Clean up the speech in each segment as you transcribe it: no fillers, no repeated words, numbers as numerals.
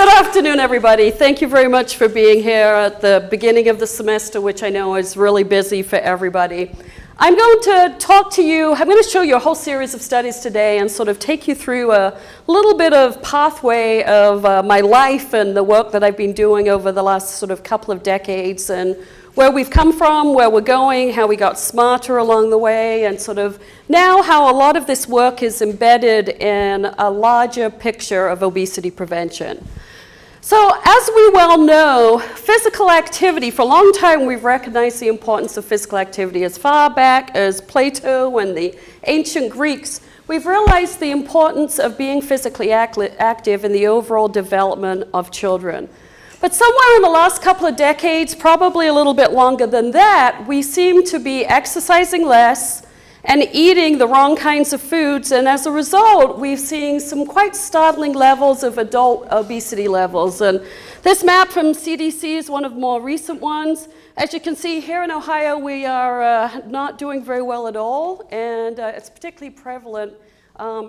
Good afternoon, everybody. Thank you very much for being here at the beginning of the semester, which I know is really busy for everybody. I'm going to talk to you, I'm going to show you a whole series of studies today and sort of take you through a little bit of pathway of my life and the work that I've been doing over the last sort of couple of decades and where we've come from, where we're going, how we got smarter along the way, and sort of now how a lot of this work is embedded in a larger picture of obesity prevention. So as we well know, physical activity, for a long time we've recognized the importance of physical activity. As far back as Plato and the ancient Greeks, we've realized the importance of being physically active in the overall development of children. But somewhere in the last couple of decades, probably a little bit longer than that, we seem to be exercising less and eating the wrong kinds of foods, and as a result, we've seen some quite startling levels of adult obesity levels. And this map from CDC is one of the more recent ones. As you can see, here in Ohio, we are not doing very well at all, and it's particularly prevalent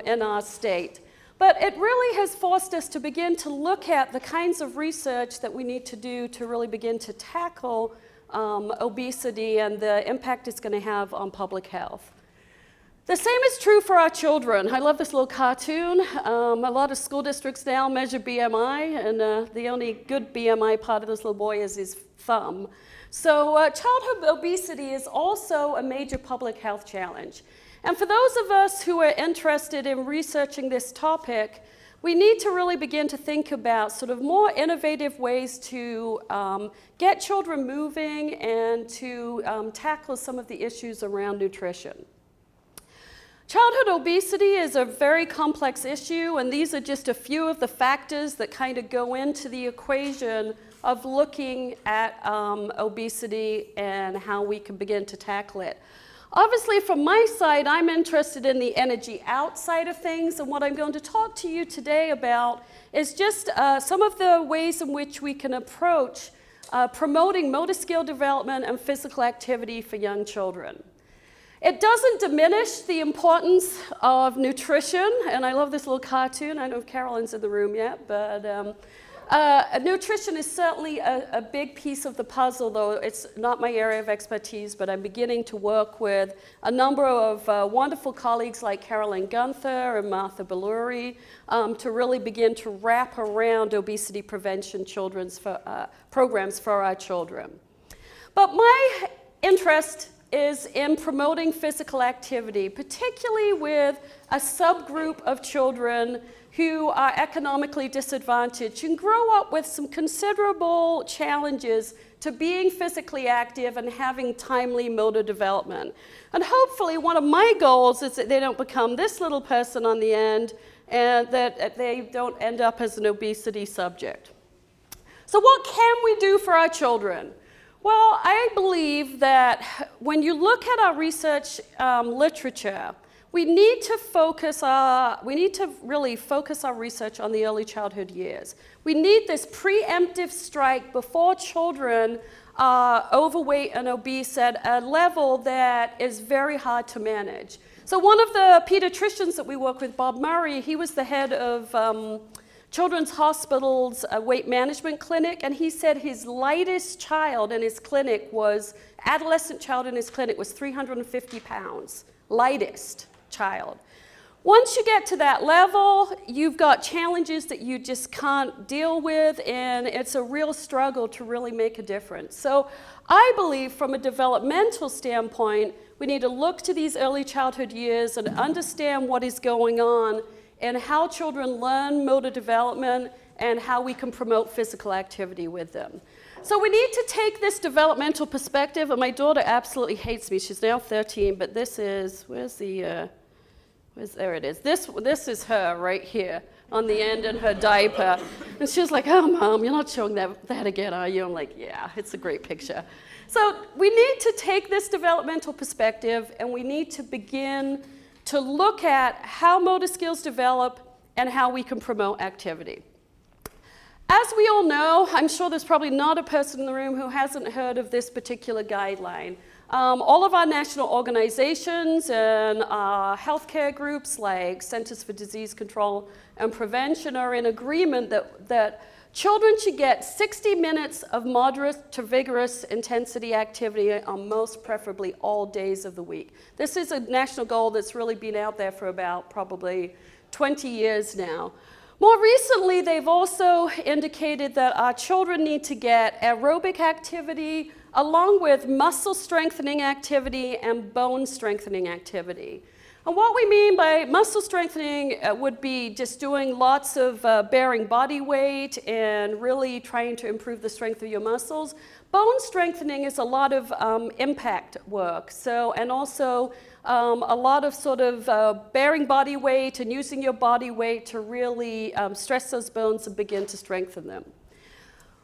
in our state. But it really has forced us to begin to look at the kinds of research that we need to do to really begin to tackle obesity and the impact it's going to have on public health. The same is true for our children. I love this little cartoon. A lot of school districts now measure BMI, and the only good BMI part of this little boy is his thumb. So childhood obesity is also a major public health challenge. And for those of us who are interested in researching this topic, we need to really begin to think about sort of more innovative ways to get children moving and to tackle some of the issues around nutrition. Childhood obesity is a very complex issue, and these are just a few of the factors that kind of go into the equation of looking at obesity and how we can begin to tackle it. Obviously, from my side, I'm interested in the energy outside of things, and what I'm going to talk to you today about is just some of the ways in which we can approach promoting motor skill development and physical activity for young children. It doesn't diminish the importance of nutrition, and I love this little cartoon. I don't know if Carolyn's in the room yet, but nutrition is certainly a big piece of the puzzle, though it's not my area of expertise, but I'm beginning to work with a number of wonderful colleagues like Carolyn Gunther and Martha Belluri to really begin to wrap around obesity prevention programs for our children. But my interest is in promoting physical activity, particularly with a subgroup of children who are economically disadvantaged and grow up with some considerable challenges to being physically active and having timely motor development. And hopefully one of my goals is that they don't become this little person on the end and that they don't end up as an obesity subject. So what can we do for our children? Well, I believe that when you look at our research literature, we need to really focus our research on the early childhood years. We need this preemptive strike before children are overweight and obese at a level that is very hard to manage. So one of the pediatricians that we work with, Bob Murray, he was the head of Children's Hospital's weight management clinic, and he said his lightest child in his clinic adolescent child in his clinic was 350 pounds, lightest child. Once you get to that level, you've got challenges that you just can't deal with, and it's a real struggle to really make a difference. So I believe from a developmental standpoint, we need to look to these early childhood years and understand what is going on and how children learn motor development and how we can promote physical activity with them. So we need to take this developmental perspective, and my daughter absolutely hates me. She's now 13, but this is, there it is. This is her right here on the end in her diaper. And she was like, oh, Mom, you're not showing that again, are you? I'm like, yeah, it's a great picture. So we need to take this developmental perspective, and we need to begin to look at how motor skills develop and how we can promote activity. As we all know, I'm sure there's probably not a person in the room who hasn't heard of this particular guideline. All of our national organizations and healthcare groups like Centers for Disease Control and Prevention are in agreement that children should get 60 minutes of moderate to vigorous intensity activity on most, preferably all days of the week. This is a national goal that's really been out there for about probably 20 years now. More recently, they've also indicated that our children need to get aerobic activity along with muscle strengthening activity and bone strengthening activity. And what we mean by muscle strengthening would be just doing lots of bearing body weight and really trying to improve the strength of your muscles. Bone strengthening is a lot of impact work, and also a lot of sort of bearing body weight and using your body weight to really stress those bones and begin to strengthen them.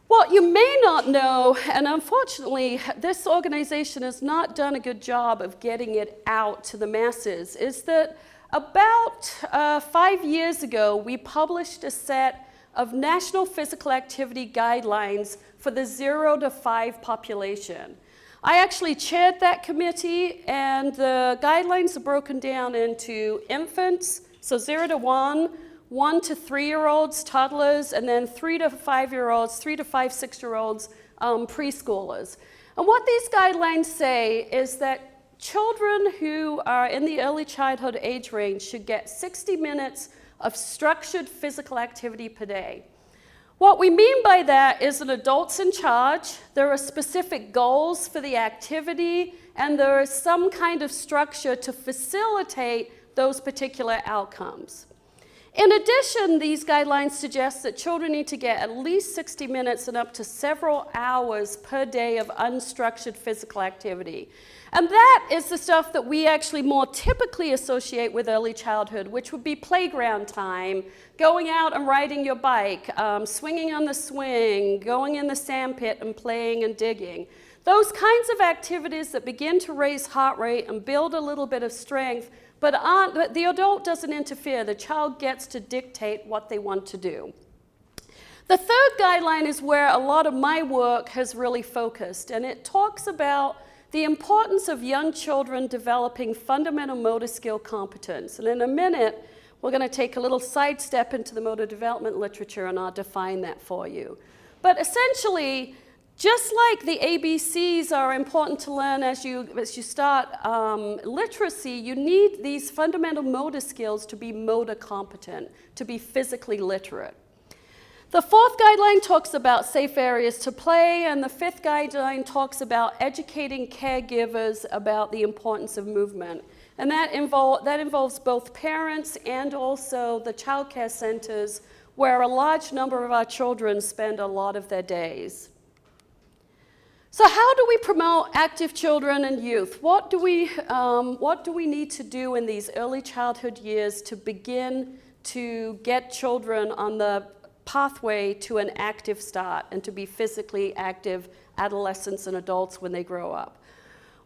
What you may not know, and unfortunately this organization has not done a good job of getting it out to the masses, is that about 5 years ago we published a set of national physical activity guidelines for the 0 to 5 population. I actually chaired that committee, and the guidelines are broken down into infants, so 0 to 1, 1 to 3-year-olds, toddlers, and then 3 to 5-year-olds, 3 to 5, 6-year-olds, preschoolers. And what these guidelines say is that children who are in the early childhood age range should get 60 minutes of structured physical activity per day. What we mean by that is an adult's in charge, there are specific goals for the activity, and there is some kind of structure to facilitate those particular outcomes. In addition, these guidelines suggest that children need to get at least 60 minutes and up to several hours per day of unstructured physical activity. And that is the stuff that we actually more typically associate with early childhood, which would be playground time, going out and riding your bike, swinging on the swing, going in the sand pit and playing and digging. Those kinds of activities that begin to raise heart rate and build a little bit of strength, but the adult doesn't interfere. The child gets to dictate what they want to do. The third guideline is where a lot of my work has really focused, and it talks about the importance of young children developing fundamental motor skill competence. And in a minute, we're going to take a little sidestep into the motor development literature, and I'll define that for you. But essentially, just like the ABCs are important to learn as you start literacy, you need these fundamental motor skills to be motor competent, to be physically literate. The fourth guideline talks about safe areas to play, and the fifth guideline talks about educating caregivers about the importance of movement. And that involves both parents and also the child care centers, where a large number of our children spend a lot of their days. So how do we promote active children and youth? What do we need to do in these early childhood years to begin to get children on the pathway to an active start and to be physically active adolescents and adults when they grow up?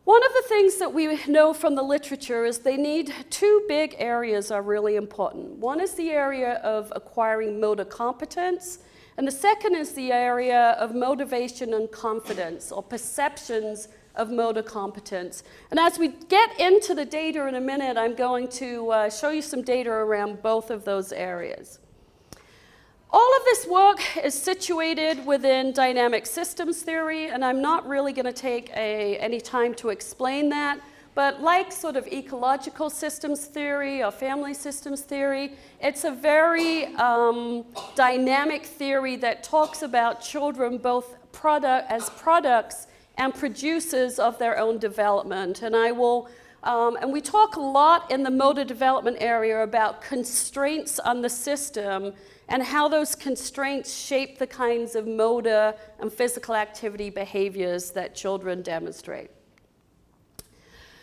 One of the things that we know from the literature is they need two big areas are really important. One is the area of acquiring motor competence, and the second is the area of motivation and confidence, or perceptions of motor competence. And as we get into the data in a minute, I'm going to show you some data around both of those areas. All of this work is situated within dynamic systems theory, and I'm not really going to take any time to explain that. But like sort of ecological systems theory or family systems theory, it's a very dynamic theory that talks about children both as products and producers of their own development. And and we talk a lot in the motor development area about constraints on the system and how those constraints shape the kinds of motor and physical activity behaviors that children demonstrate.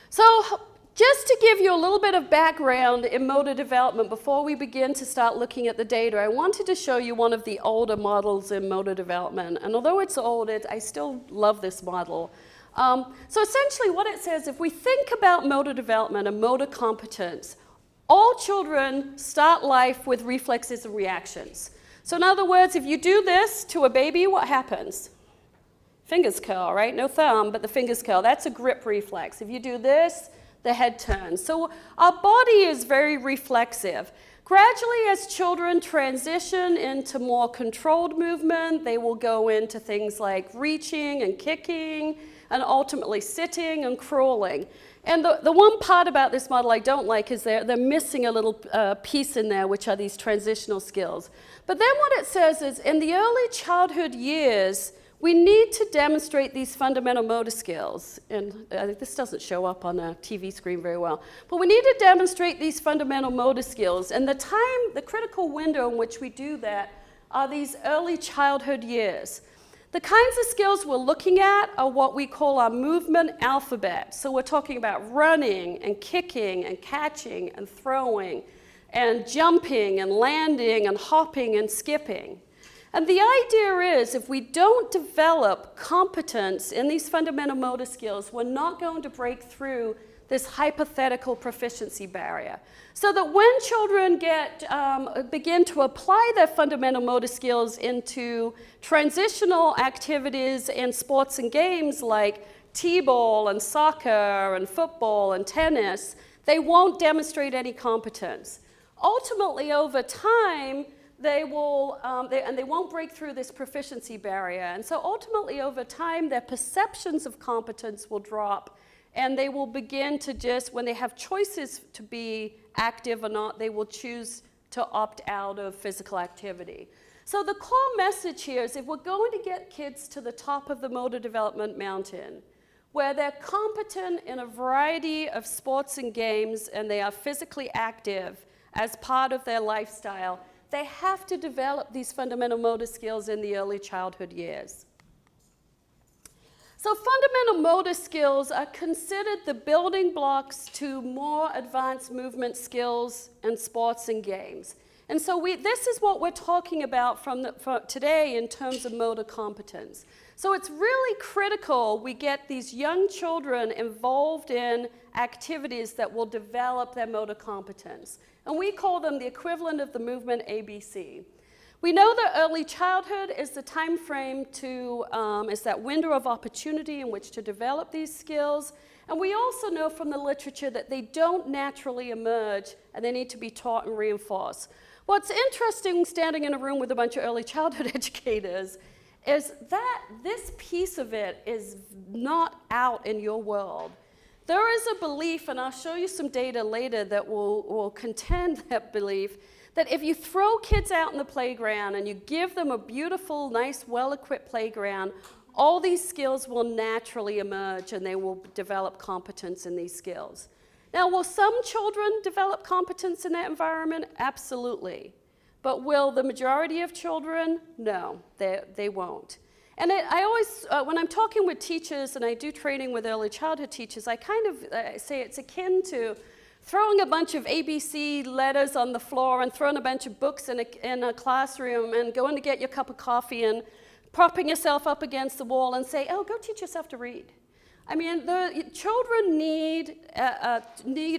So just to give you a little bit of background in motor development before we begin to start looking at the data, I wanted to show you one of the older models in motor development. And although it's old, I still love this model. So essentially what it says, if we think about motor development and motor competence, all children start life with reflexes and reactions. So in other words, if you do this to a baby, what happens? Fingers curl, right? No thumb, but the fingers curl. That's a grip reflex. If you do this, the head turns. So our body is very reflexive. Gradually, as children transition into more controlled movement, they will go into things like reaching and kicking, and ultimately sitting and crawling. And the one part about this model I don't like is they're missing a little piece in there, which are these transitional skills. But then what it says is, in the early childhood years, we need to demonstrate these fundamental motor skills. And this doesn't show up on a TV screen very well. But we need to demonstrate these fundamental motor skills. And the critical window in which we do that are these early childhood years. The kinds of skills we're looking at are what we call our movement alphabet. So we're talking about running and kicking and catching and throwing and jumping and landing and hopping and skipping. And the idea is, if we don't develop competence in these fundamental motor skills, we're not going to break through this hypothetical proficiency barrier. So that when children begin to apply their fundamental motor skills into transitional activities in sports and games like t-ball and soccer and football and tennis, they won't demonstrate any competence. Ultimately, over time, they won't break through this proficiency barrier. And so ultimately, over time, their perceptions of competence will drop, and they will begin to just, when they have choices to be active or not, they will choose to opt out of physical activity. So the core message here is, if we're going to get kids to the top of the motor development mountain, where they're competent in a variety of sports and games, and they are physically active as part of their lifestyle, they have to develop these fundamental motor skills in the early childhood years. So fundamental motor skills are considered the building blocks to more advanced movement skills in sports and games. And so this is what we're talking about from today in terms of motor competence. So it's really critical we get these young children involved in activities that will develop their motor competence. And we call them the equivalent of the movement ABC. We know that early childhood is the time frame is that window of opportunity in which to develop these skills. And we also know from the literature that they don't naturally emerge, and they need to be taught and reinforced. What's interesting, standing in a room with a bunch of early childhood educators, is that this piece of it is not out in your world. There is a belief, and I'll show you some data later that will contend that belief, that if you throw kids out in the playground and you give them a beautiful, nice, well-equipped playground, all these skills will naturally emerge and they will develop competence in these skills. Now, will some children develop competence in that environment? Absolutely. But will the majority of children? No, they won't. And I always, when I'm talking with teachers and I do training with early childhood teachers, I kind of say it's akin to throwing a bunch of ABC letters on the floor and throwing a bunch of books in a classroom and going to get your cup of coffee and propping yourself up against the wall and say, oh, go teach yourself to read. I mean, the children need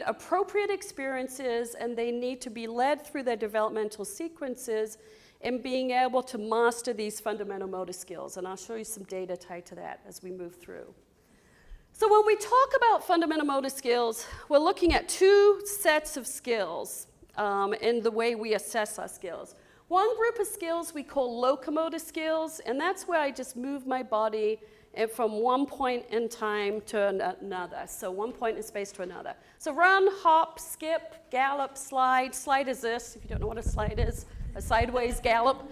appropriate experiences, and they need to be led through their developmental sequences in being able to master these fundamental motor skills. And I'll show you some data tied to that as we move through. So when we talk about fundamental motor skills, we're looking at two sets of skills in the way we assess our skills. One group of skills we call locomotor skills, and that's where I just move my body from one point in time to another. So one point in space to another. So run, hop, skip, gallop, slide. Slide is this, if you don't know what a slide is, a sideways gallop.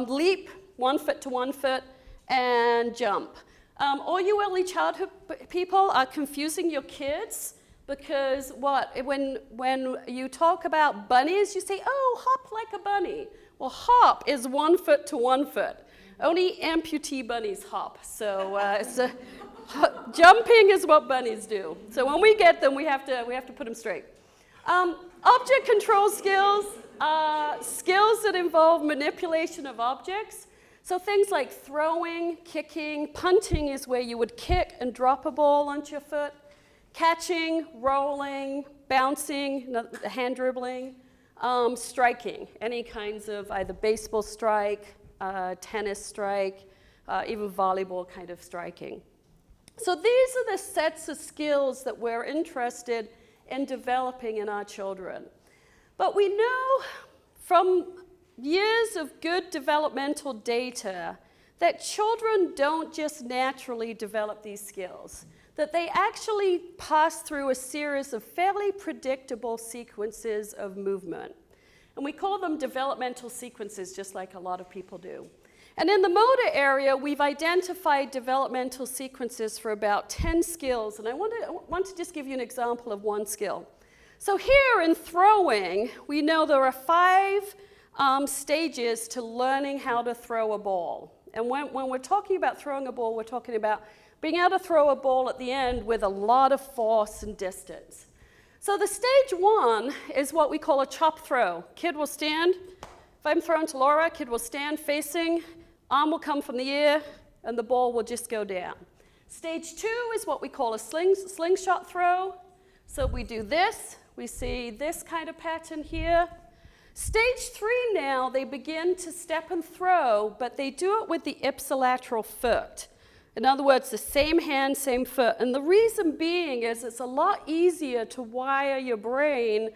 Leap, 1 foot to 1 foot, and jump. All you early childhood people are confusing your kids, because when you talk about bunnies, you say, oh, hop like a bunny. Well, hop is 1 foot to 1 foot. Only amputee bunnies hop. So jumping is what bunnies do. So when we get them, we have to put them straight. Object control skills, skills that involve manipulation of objects. So things like throwing, kicking, punting is where you would kick and drop a ball onto your foot. Catching, rolling, bouncing, hand dribbling, striking, any kinds of either baseball strike, tennis strike, even volleyball kind of striking. So these are the sets of skills that we're interested in developing in our children. But we know from years of good developmental data that children don't just naturally develop these skills, that they actually pass through a series of fairly predictable sequences of movement. And we call them developmental sequences, just like a lot of people do. And in the motor area, we've identified developmental sequences for about 10 skills, and I want to just give you an example of one skill. So here in throwing, we know there are 5 stages to learning how to throw a ball. And when we're talking about throwing a ball, we're talking about being able to throw a ball at the end with a lot of force and distance. So the stage 1 is what we call a chop throw. Kid will stand. If I'm throwing to Laura, kid will stand facing, arm will come from the ear, and the ball will just go down. Stage 2 is what we call a slingshot throw. So we do this. We see this kind of pattern here. Stage 3 now, they begin to step and throw, but they do it with the ipsilateral foot. In other words, the same hand, same foot. And the reason being is it's a lot easier to wire your brain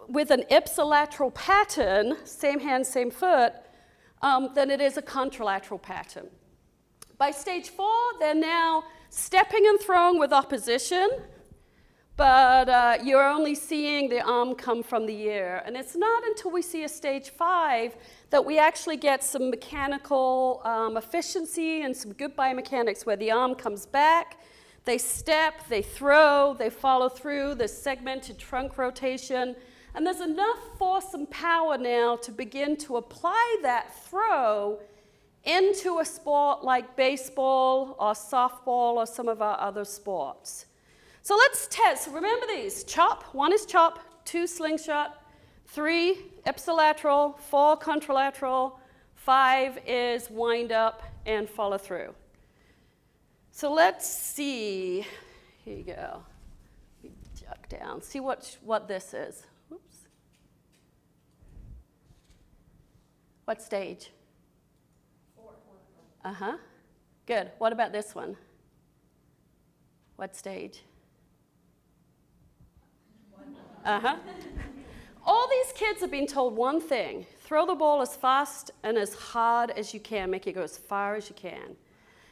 with an ipsilateral pattern, same hand, same foot, than it is a contralateral pattern. By stage 4, they're now stepping and throwing with opposition, but you're only seeing the arm come from the ear. And it's not until we see a stage 5 that we actually get some mechanical efficiency and some good biomechanics where the arm comes back, they step, they throw, they follow through, there's segmented trunk rotation, and there's enough force and power now to begin to apply that throw into a sport like baseball or softball or some of our other sports. So let's test. So remember these. Chop. 1 is chop. 2 slingshot. 3 ipsilateral. 4 contralateral. 5 is wind up and follow through. So let's see. Here you go. Let me duck down. See what this is. Oops. What stage? 4. Uh-huh. Good. What about this one? What stage? Uh-huh. All these kids have been told one thing: throw the ball as fast and as hard as you can, make it go as far as you can.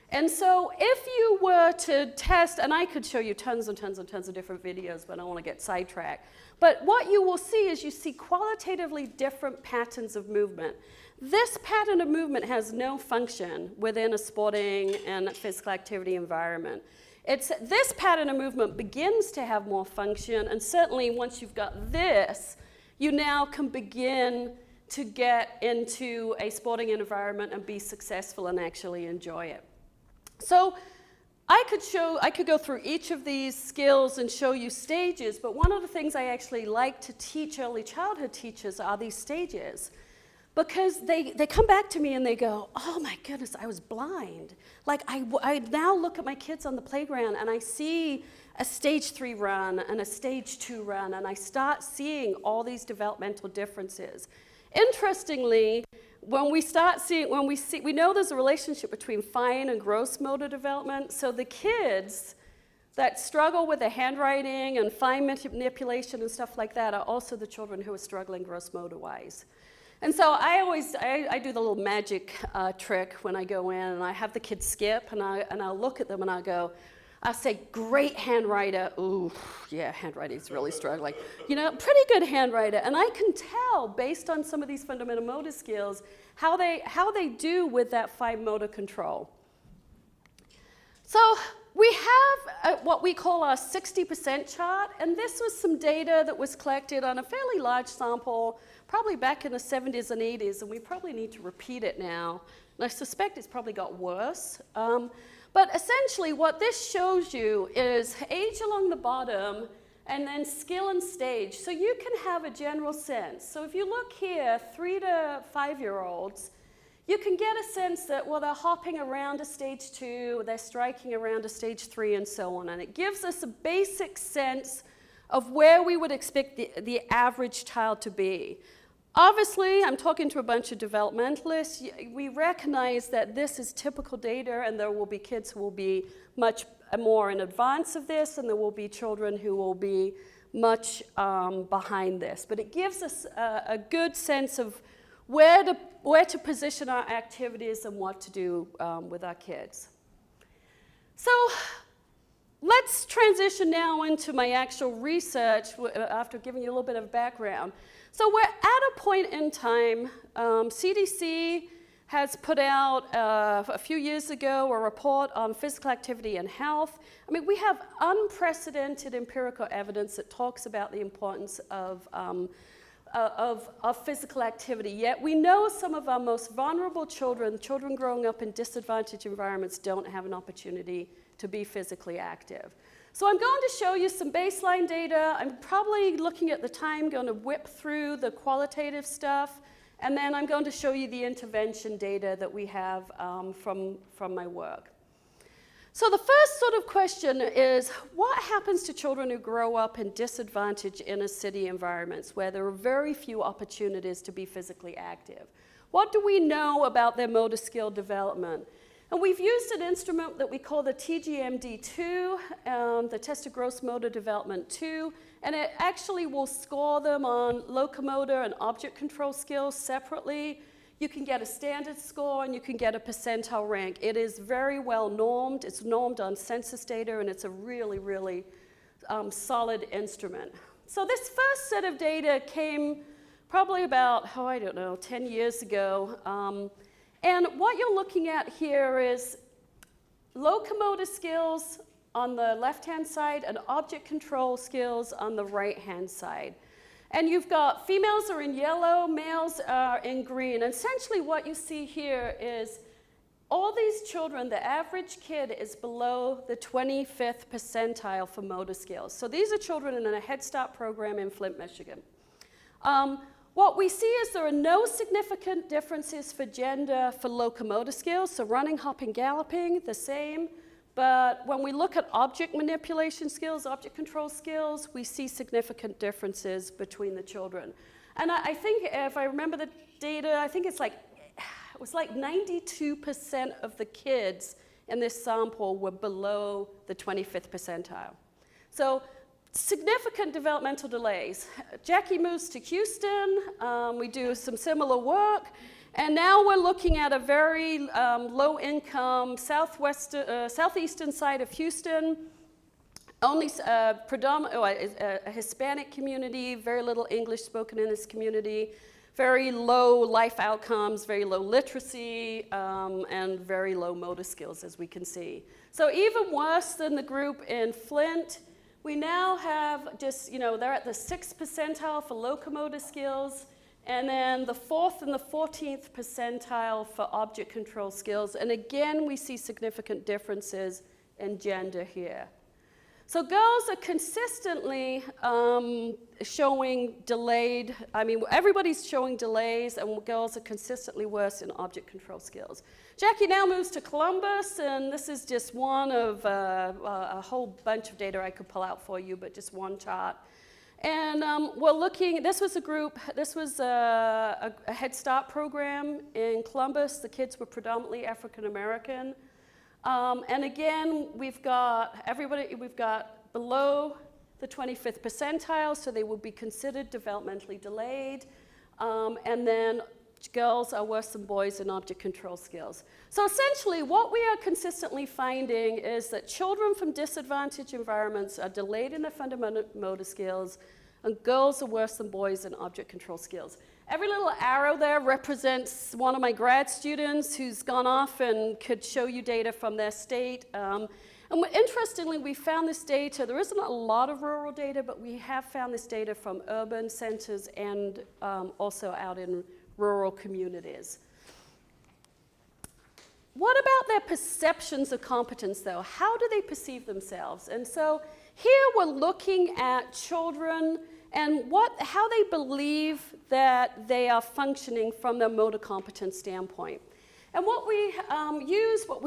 And so if you were to test, and I could show you tons and tons and tons of different videos, but I don't want to get sidetracked, but what you will see is you see qualitatively different patterns of movement. This pattern of movement has no function within a sporting and physical activity environment. This pattern of movement begins to have more function, and certainly once you've got this, you now can begin to get into a sporting environment and be successful and actually enjoy it. So I could go through each of these skills and show you stages, but one of the things I actually like to teach early childhood teachers are these stages. Because they come back to me and they go, oh my goodness, I was blind. Like I now look at my kids on the playground and I see a stage 3 run and a stage 2 run, and I start seeing all these developmental differences. Interestingly, we know there's a relationship between fine and gross motor development. So the kids that struggle with the handwriting and fine manipulation and stuff like that are also the children who are struggling gross motor-wise. And so I do the little magic trick when I go in, and I have the kids skip, and I'll look at them and I'll say, great handwriter. Ooh, yeah, handwriting's really struggling. You know, pretty good handwriter. And I can tell, based on some of these fundamental motor skills, how they do with that fine motor control. So we have what we call our 60% chart, and this was some data that was collected on a fairly large sample, probably back in the 70s and 80s, and we probably need to repeat it now. And I suspect it's probably got worse. But essentially what this shows you is age along the bottom and then skill and stage. So you can have a general sense. So if you look here, 3 to 5-year-olds, you can get a sense that, well, they're hopping around to stage 2, they're striking around to stage 3, and so on. And it gives us a basic sense of where we would expect the average child to be. Obviously, I'm talking to a bunch of developmentalists. We recognize that this is typical data, and there will be kids who will be much more in advance of this, and there will be children who will be much behind this, but it gives us a good sense of where to position our activities and what to do with our kids. So let's transition now into my actual research after giving you a little bit of background. So we're at a point in time, CDC has put out a few years ago a report on physical activity and health. I mean, we have unprecedented empirical evidence that talks about the importance of physical activity, yet we know some of our most vulnerable children growing up in disadvantaged environments, don't have an opportunity to be physically active. So I'm going to show you some baseline data. I'm probably looking at the time, going to whip through the qualitative stuff, and then I'm going to show you the intervention data that we have from my work. So the first sort of question is, what happens to children who grow up in disadvantaged inner city environments where there are very few opportunities to be physically active? What do we know about their motor skill development? And we've used an instrument that we call the TGMD2, the Test of Gross Motor Development 2, and it actually will score them on locomotor and object control skills separately. You can get a standard score and you can get a percentile rank. It is very well normed. It's normed on census data, and it's a really, really solid instrument. So this first set of data came probably about, 10 years ago. And what you're looking at here is locomotor skills on the left-hand side and object control skills on the right-hand side. And you've got females are in yellow, males are in green. And essentially what you see here is all these children, the average kid is below the 25th percentile for motor skills. So these are children in a Head Start program in Flint, Michigan. What we see is there are no significant differences for gender for locomotor skills, so running, hopping, galloping, the same. But when we look at object manipulation skills, object control skills, we see significant differences between the children. And I think, if I remember the data, I think it was like 92% of the kids in this sample were below the 25th percentile. So significant developmental delays. Jackie moves to Houston. We do some similar work. And now we're looking at a very low-income southeastern side of Houston, only a Hispanic community, very little English spoken in this community, very low life outcomes, very low literacy, and very low motor skills, as we can see. So even worse than the group in Flint, we now have just, they're at the 6th percentile for locomotor skills, and then the 4th and the 14th percentile for object control skills. And again, we see significant differences in gender here. So girls are consistently showing delayed, everybody's showing delays, and girls are consistently worse in object control skills. Jackie now moves to Columbus, and this is just one of a whole bunch of data I could pull out for you, but just one chart. And we're looking, this was a Head Start program in Columbus. The kids were predominantly African American. And again, we've got below the 25th percentile, so they will be considered developmentally delayed. And then girls are worse than boys in object control skills. So essentially, what we are consistently finding is that children from disadvantaged environments are delayed in their fundamental motor skills, and girls are worse than boys in object control skills. Every little arrow there represents one of my grad students who's gone off and could show you data from their state. And interestingly, we found this data. There isn't a lot of rural data, but we have found this data from urban centers and also out in rural communities. What about their perceptions of competence, though? How do they perceive themselves? And so here we're looking at children and how they believe that they are functioning from their motor competence standpoint. And what we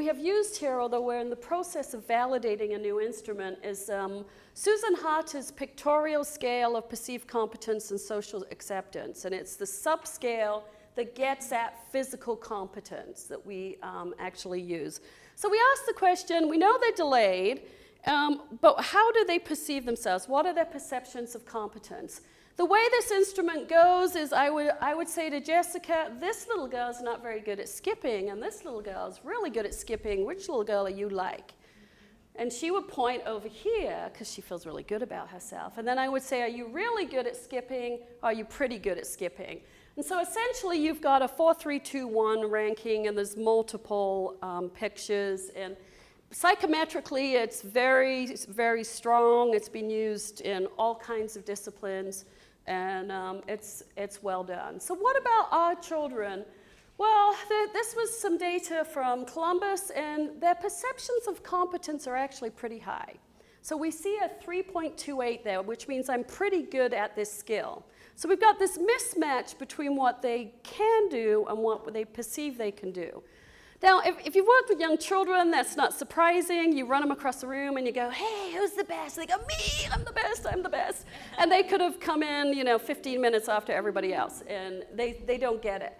have used here, although we're in the process of validating a new instrument, is Susan Harter's pictorial scale of perceived competence and social acceptance. And it's the subscale that gets at physical competence that we actually use. So we asked the question, we know they're delayed, But how do they perceive themselves? What are their perceptions of competence? The way this instrument goes is I would say to Jessica, this little girl's not very good at skipping, and this little girl's really good at skipping. Which little girl are you like? And she would point over here, because she feels really good about herself. And then I would say, are you really good at skipping, or are you pretty good at skipping? And so essentially, you've got a 4, 3, 2, 1 ranking, and there's multiple pictures. And psychometrically, it's very, very strong. It's been used in all kinds of disciplines. And it's well done. So what about our children? Well, this was some data from Columbus, and their perceptions of competence are actually pretty high. So we see a 3.28 there, which means I'm pretty good at this skill. So we've got this mismatch between what they can do and what they perceive they can do. Now, if you've worked with young children, that's not surprising. You run them across the room and you go, hey, who's the best? They go, me, I'm the best, I'm the best. And they could have come in, 15 minutes after everybody else, and they don't get it.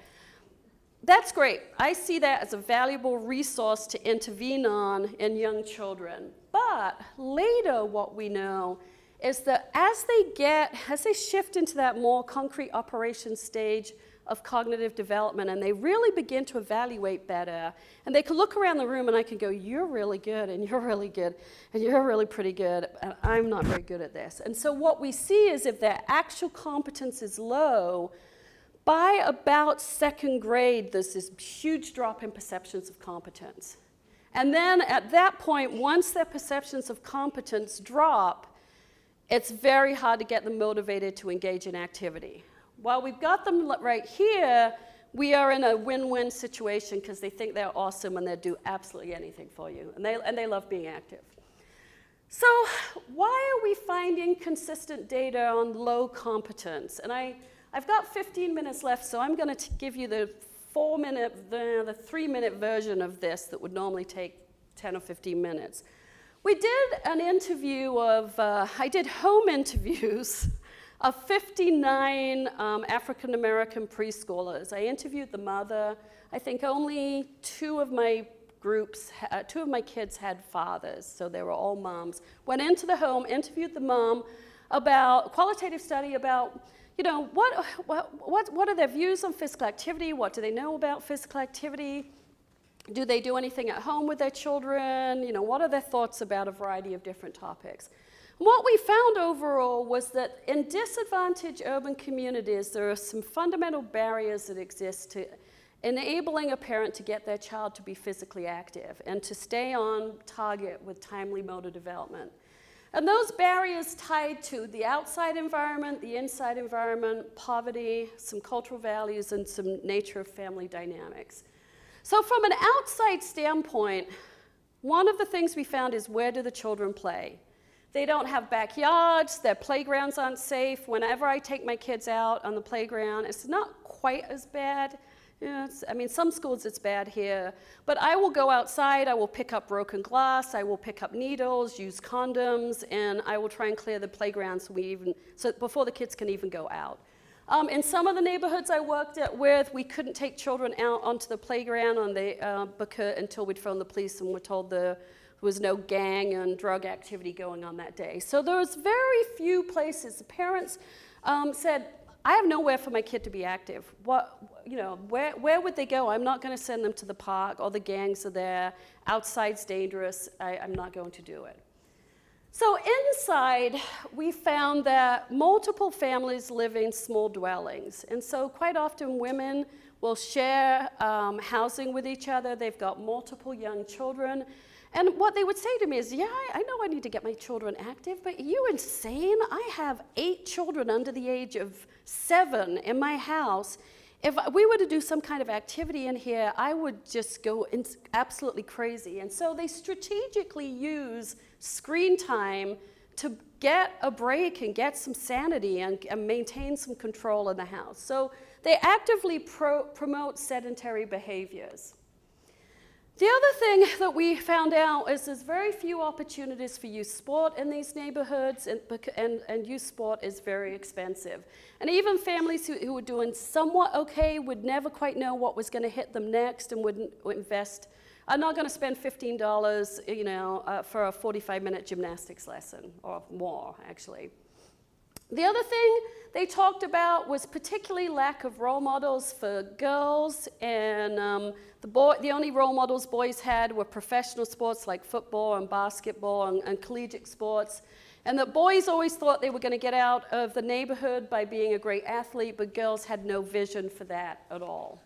That's great. I see that as a valuable resource to intervene on in young children. But later what we know is that as they shift into that more concrete operation stage of cognitive development, and they really begin to evaluate better, and they can look around the room and I can go, you're really good, and you're really good, and you're really pretty good, and I'm not very good at this. And so what we see is if their actual competence is low, by about second grade, there's this huge drop in perceptions of competence. And then at that point, once their perceptions of competence drop, it's very hard to get them motivated to engage in activity. While we've got them right here, we are in a win-win situation because they think they're awesome and they'll do absolutely anything for you, and they love being active. So why are we finding consistent data on low competence? And I've got 15 minutes left, so I'm going to give you the 3-minute version of this that would normally take 10 or 15 minutes. We did an interview I did home interviews of 59 African-American preschoolers. I interviewed the mother. I think only two of my kids had fathers, so they were all moms. Went into the home, interviewed the mom about a qualitative study about, what are their views on physical activity? What do they know about physical activity? Do they do anything at home with their children? What are their thoughts about a variety of different topics? What we found overall was that in disadvantaged urban communities, there are some fundamental barriers that exist to enabling a parent to get their child to be physically active and to stay on target with timely motor development. And those barriers tied to the outside environment, the inside environment, poverty, some cultural values, and some nature of family dynamics. So from an outside standpoint, one of the things we found is, where do the children play? They don't have backyards, their playgrounds aren't safe. Whenever I take my kids out on the playground, it's not quite as bad. Some schools it's bad here, but I will go outside, I will pick up broken glass, I will pick up needles, use condoms, and I will try and clear the playground so before the kids can even go out. In some of the neighborhoods I worked with, we couldn't take children out onto the playground until we'd phone the police and were told there was no gang and drug activity going on that day. So there was very few places. The parents said, I have nowhere for my kid to be active. Where would they go? I'm not going to send them to the park. All the gangs are there. Outside's dangerous. I'm not going to do it. So inside, we found that multiple families live in small dwellings. And so quite often women will share housing with each other. They've got multiple young children. And what they would say to me is, I know I need to get my children active, but are you insane? I have 8 children under the age of 7 in my house. If we were to do some kind of activity in here, I would just go absolutely crazy. And so they strategically use screen time to get a break and get some sanity and maintain some control in the house. So they actively promote sedentary behaviors. The other thing that we found out is there's very few opportunities for youth sport in these neighborhoods, and youth sport is very expensive. And even families who were doing somewhat okay would never quite know what was going to hit them next and wouldn't invest are not going to spend $15, for a 45-minute gymnastics lesson, or more, actually. The other thing they talked about was particularly lack of role models for girls, and the only role models boys had were professional sports like football and basketball and collegiate sports, and that boys always thought they were going to get out of the neighborhood by being a great athlete, but girls had no vision for that at all.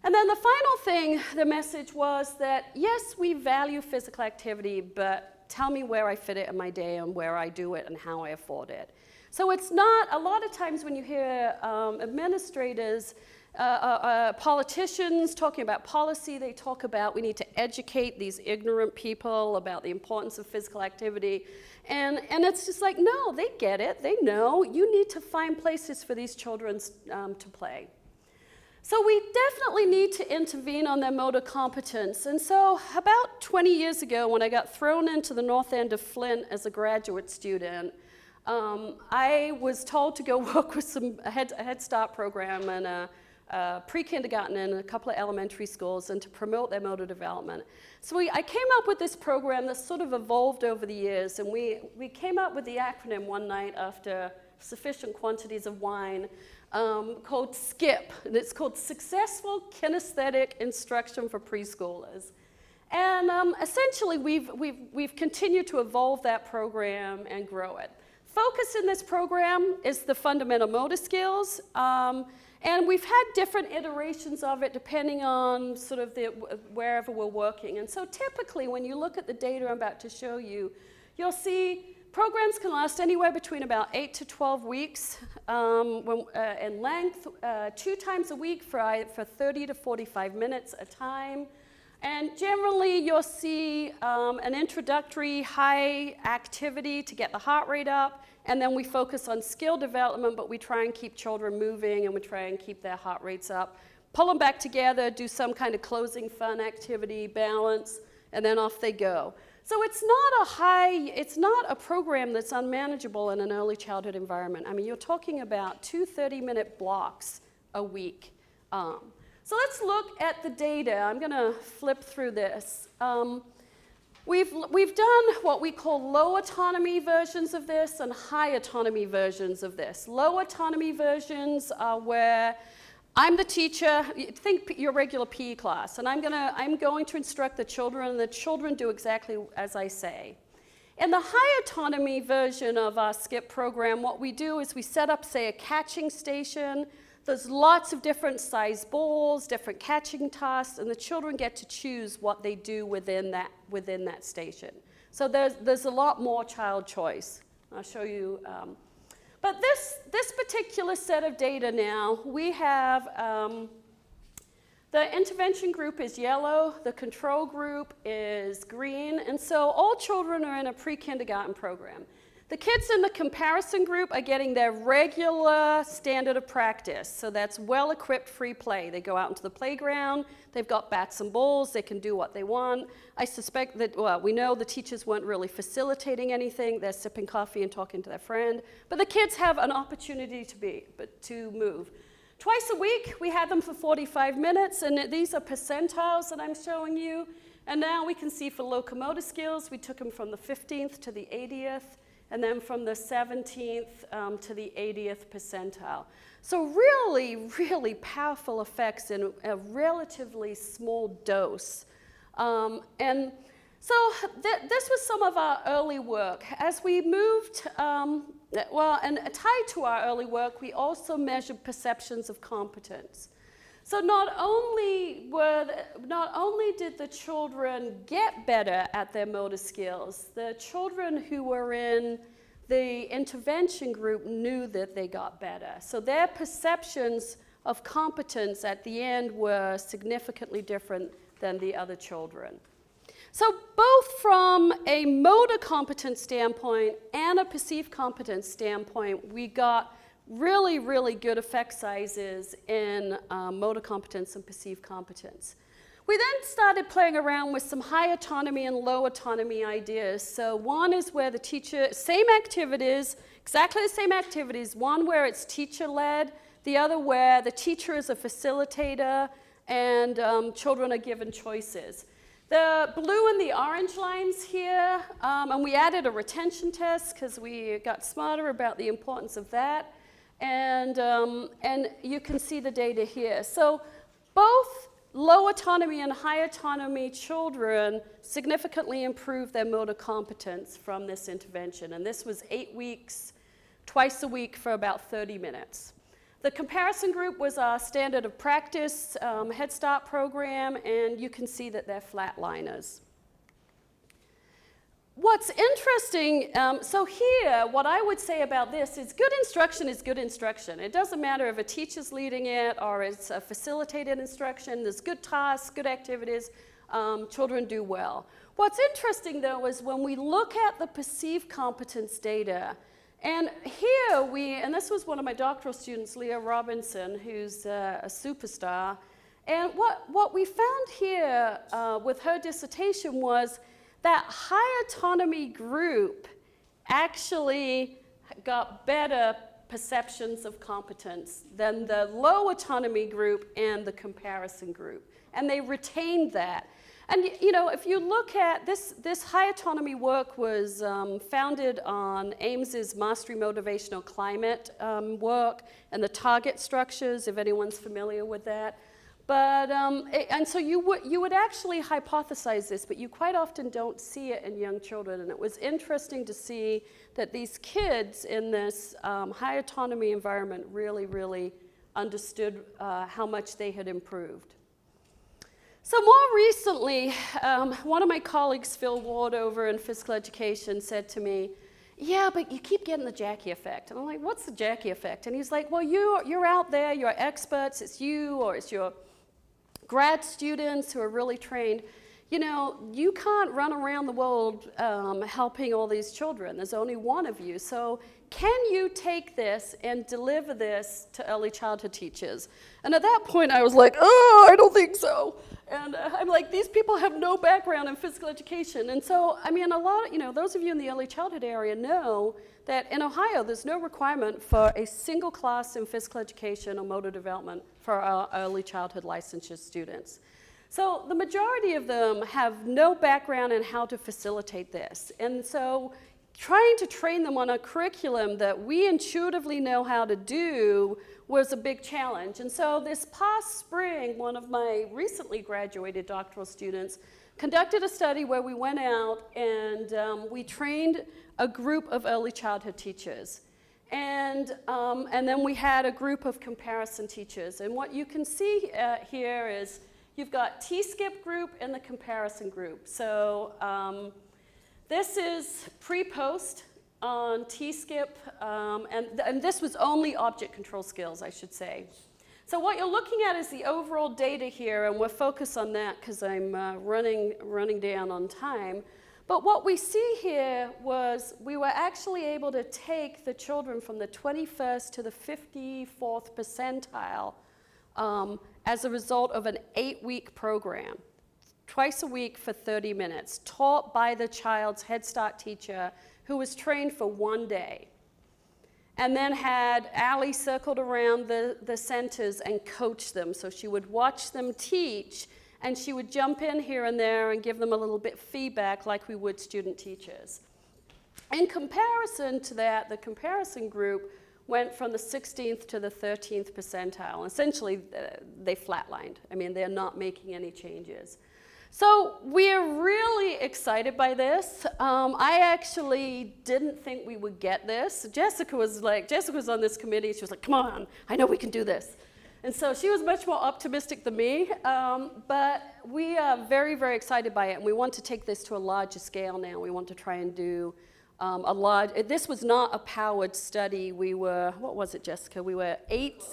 And then the final thing, the message was that, yes, we value physical activity, but tell me where I fit it in my day and where I do it and how I afford it. So it's not, a lot of times when you hear administrators, politicians talking about policy, they talk about we need to educate these ignorant people about the importance of physical activity. And it's just like, no, they get it, they know. You need to find places for these children to play. So we definitely need to intervene on their motor competence. And so about 20 years ago, when I got thrown into the north end of Flint as a graduate student, I was told to go work with a Head Start program and a pre-kindergarten and a couple of elementary schools and to promote their motor development. So I came up with this program that sort of evolved over the years, and we came up with the acronym one night after sufficient quantities of wine called SKIP, and it's called Successful Kinesthetic Instruction for Preschoolers. And essentially we've continued to evolve that program and grow it. Focus in this program is the fundamental motor skills, and we've had different iterations of it depending on sort of wherever we're working. And so typically when you look at the data I'm about to show you, you'll see programs can last anywhere between about 8 to 12 weeks in length, 2 times a week for 30 to 45 minutes a time. And generally, you'll see an introductory high activity to get the heart rate up, and then we focus on skill development, but we try and keep children moving, and we try and keep their heart rates up. Pull them back together, do some kind of closing fun activity, balance, and then off they go. So it's not a program that's unmanageable in an early childhood environment. I mean, you're talking about 2 30-minute blocks a week. So let's look at the data. I'm going to flip through this. We've done what we call low autonomy versions of this and high autonomy versions of this. Low autonomy versions are where I'm the teacher. Think your regular PE class, and I'm going to instruct the children, and the children do exactly as I say. In the high autonomy version of our SKIP program, what we do is we set up, say, a catching station. There's lots of different size balls, different catching tasks, and the children get to choose what they do within that station. So there's a lot more child choice. I'll show you. But this particular set of data now, we have the intervention group is yellow, the control group is green, and so all children are in a pre-kindergarten program. The kids in the comparison group are getting their regular standard of practice, so that's well-equipped free play. They go out into the playground, they've got bats and balls, they can do what they want. I suspect that, well, we know the teachers weren't really facilitating anything, they're sipping coffee and talking to their friend, but the kids have an opportunity to move. Twice a week, we had them for 45 minutes, and these are percentiles that I'm showing you. And now we can see for locomotor skills, we took them from the 15th to the 80th, and then from the 17th to the 80th percentile. So really, really powerful effects in a relatively small dose. And so this was some of our early work. As we moved, and tied to our early work, we also measured perceptions of competence. So not only did the children get better at their motor skills, the children who were in the intervention group knew that they got better. So their perceptions of competence at the end were significantly different than the other children. So both from a motor competence standpoint and a perceived competence standpoint, we got really, really good effect sizes in motor competence and perceived competence. We then started playing around with some high autonomy and low autonomy ideas. So one is where the teacher, same activities, exactly the same activities, one where it's teacher-led, the other where the teacher is a facilitator and children are given choices. The blue and the orange lines here, and we added a retention test because we got smarter about the importance of that. And you can see the data here. So both low autonomy and high autonomy children significantly improved their motor competence from this intervention. And this was 8 weeks, twice a week for about 30 minutes. The comparison group was our standard of practice Head Start program, and you can see that they're flatliners. What's interesting, so here, what I would say about this is good instruction is good instruction. It doesn't matter if a teacher's leading it or it's a facilitated instruction. There's good tasks, good activities, children do well. What's interesting, though, is when we look at the perceived competence data, and here and this was one of my doctoral students, Leah Robinson, who's a superstar, and what we found here with her dissertation was that high autonomy group actually got better perceptions of competence than the low autonomy group and the comparison group. And they retained that. And you know, if you look at this high autonomy work was founded on Ames's Mastery Motivational Climate work and the target structures, if anyone's familiar with that. But, and so you would actually hypothesize this, but you quite often don't see it in young children. And it was interesting to see that these kids in this high autonomy environment really, really understood how much they had improved. So more recently, one of my colleagues, Phil Ward, over in physical education, said to me, yeah, but you keep getting the Jackie effect. And I'm like, what's the Jackie effect? And he's like, well, you're out there, you're experts, it's you, or it's your grad students who are really trained. You know, you can't run around the world helping all these children. There's only one of you. So can you take this and deliver this to early childhood teachers? And at that point, I was like, oh, I don't think so. And I'm like, these people have no background in physical education. And so, I mean, those of you in the early childhood area know that in Ohio, there's no requirement for a single class in physical education or motor development for our early childhood licensure students. So the majority of them have no background in how to facilitate this. And so trying to train them on a curriculum that we intuitively know how to do was a big challenge. And so this past spring, one of my recently graduated doctoral students conducted a study where we went out and we trained a group of early childhood teachers. And then we had a group of comparison teachers. And what you can see here is you've got T-skip group and the comparison group. So this is pre-post on T-skip, and this was only object control skills, I should say. So what you're looking at is the overall data here, and we're focused on that because I'm running down on time. But what we see here was we were actually able to take the children from the 21st to the 54th percentile as a result of an 8-week program, twice a week for 30 minutes, taught by the child's Head Start teacher who was trained for 1 day. And then had Allie circled around the centers and coach them. So she would watch them teach, and she would jump in here and there and give them a little bit of feedback like we would student teachers. In comparison to that, the comparison group went from the 16th to the 13th percentile. Essentially, they flatlined. I mean, they're not making any changes. So we're really excited by this. I actually didn't think we would get this. Jessica was on this committee. She was like, come on, I know we can do this. And so she was much more optimistic than me. But we are very, very excited by it. And we want to take this to a larger scale now. We want to try and do this was not a powered study. We were, what was it, Jessica? We were 8.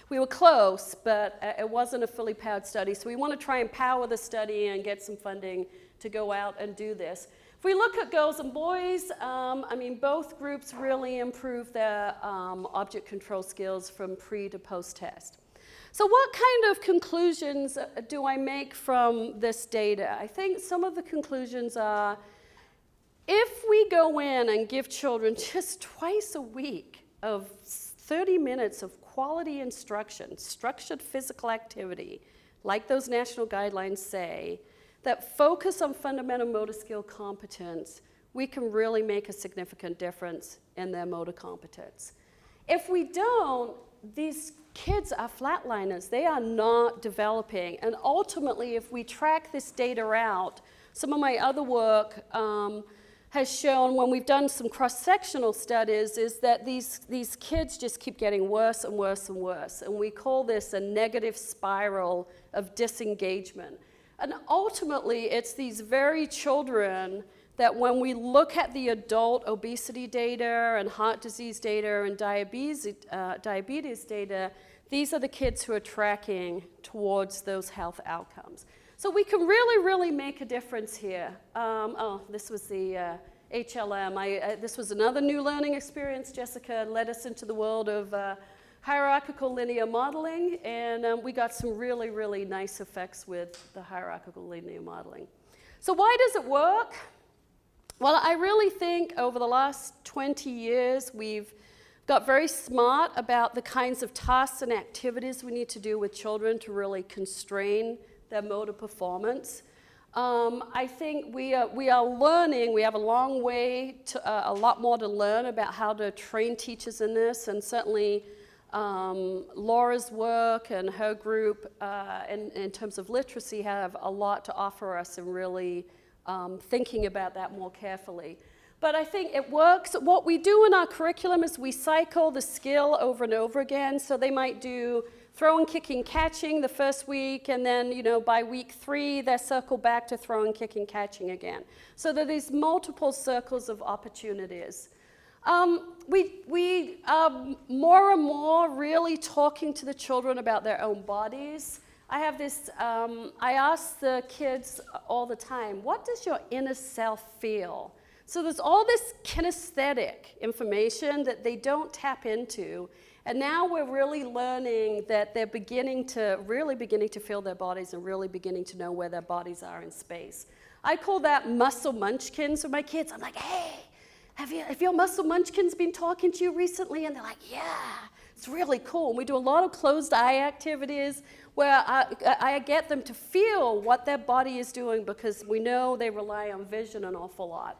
We were close, but it wasn't a fully powered study. So we want to try and power the study and get some funding to go out and do this. If we look at girls and boys, I mean, both groups really improved their object control skills from pre to post test. So what kind of conclusions do I make from this data? I think some of the conclusions are, if we go in and give children just twice a week of 30 minutes of quality instruction, structured physical activity, like those national guidelines say, that focus on fundamental motor skill competence, we can really make a significant difference in their motor competence. If we don't, these kids are flatliners. They are not developing. And ultimately, if we track this data out, some of my other work has shown, when we've done some cross-sectional studies, is that these kids just keep getting worse and worse and worse. And we call this a negative spiral of disengagement. And ultimately, it's these very children that when we look at the adult obesity data and heart disease data and diabetes data, these are the kids who are tracking towards those health outcomes. So we can really, really make a difference here. This was the HLM. This was another new learning experience. Jessica led us into the world of hierarchical linear modeling, and we got some really, really nice effects with the hierarchical linear modeling. So why does it work? Well, I really think over the last 20 years, we've got very smart about the kinds of tasks and activities we need to do with children to really constrain their motor performance. I think we are learning. We have a long way, a lot more to learn about how to train teachers in this, and certainly Laura's work and her group in terms of literacy have a lot to offer us in really thinking about that more carefully. But I think it works. What we do in our curriculum is we cycle the skill over and over again. So they might do throwing, kicking, catching the first week, and then by week 3, they circle back to throwing, kicking, catching again. So there are these multiple circles of opportunities. We are more and more really talking to the children about their own bodies. I have this, I ask the kids all the time, what does your inner self feel? So there's all this kinesthetic information that they don't tap into, and now we're really learning that they're beginning to feel their bodies and really beginning to know where their bodies are in space. I call that muscle munchkins with my kids. I'm like, hey, have your muscle munchkins been talking to you recently? And they're like, yeah, it's really cool. And we do a lot of closed eye activities where I get them to feel what their body is doing, because we know they rely on vision an awful lot.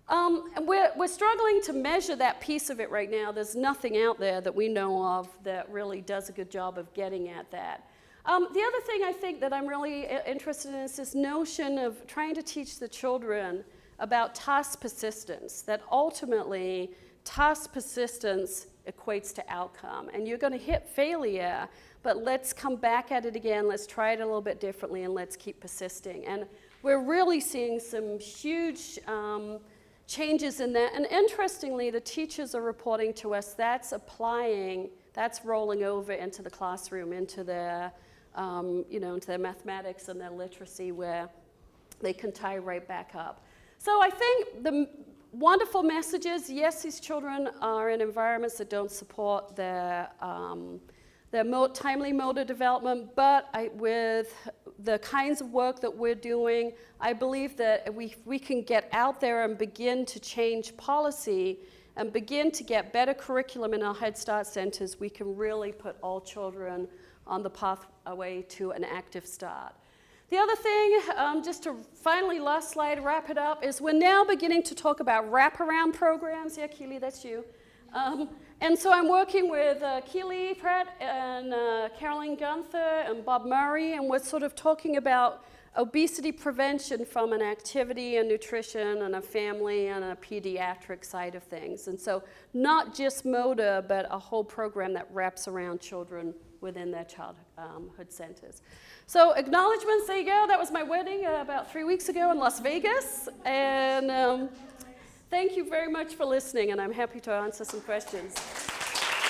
And we're struggling to measure that piece of it right now. There's nothing out there that we know of that really does a good job of getting at that. The other thing I think that I'm really interested in is this notion of trying to teach the children about task persistence, that ultimately task persistence equates to outcome. And you're going to hit failure, but let's come back at it again, let's try it a little bit differently, and let's keep persisting. And we're really seeing some huge changes in that. And interestingly, the teachers are reporting to us that's rolling over into the classroom, into their, into their mathematics and their literacy, where they can tie right back up. So I think the wonderful message is, yes, these children are in environments that don't support their timely motor development, but with the kinds of work that we're doing, I believe that if we can get out there and begin to change policy and begin to get better curriculum in our Head Start centers, we can really put all children on the pathway to an active start. The other thing, just to finally, last slide, wrap it up, is we're now beginning to talk about wraparound programs. Yeah, Keely, that's you. And so I'm working with Keely Pratt and Caroline Gunther and Bob Murray, and we're sort of talking about obesity prevention from an activity and nutrition and a family and a pediatric side of things. And so not just motor, but a whole program that wraps around children within their childhood centers. So acknowledgements, there you go. That was my wedding about 3 weeks ago in Las Vegas. And thank you very much for listening, and I'm happy to answer some questions.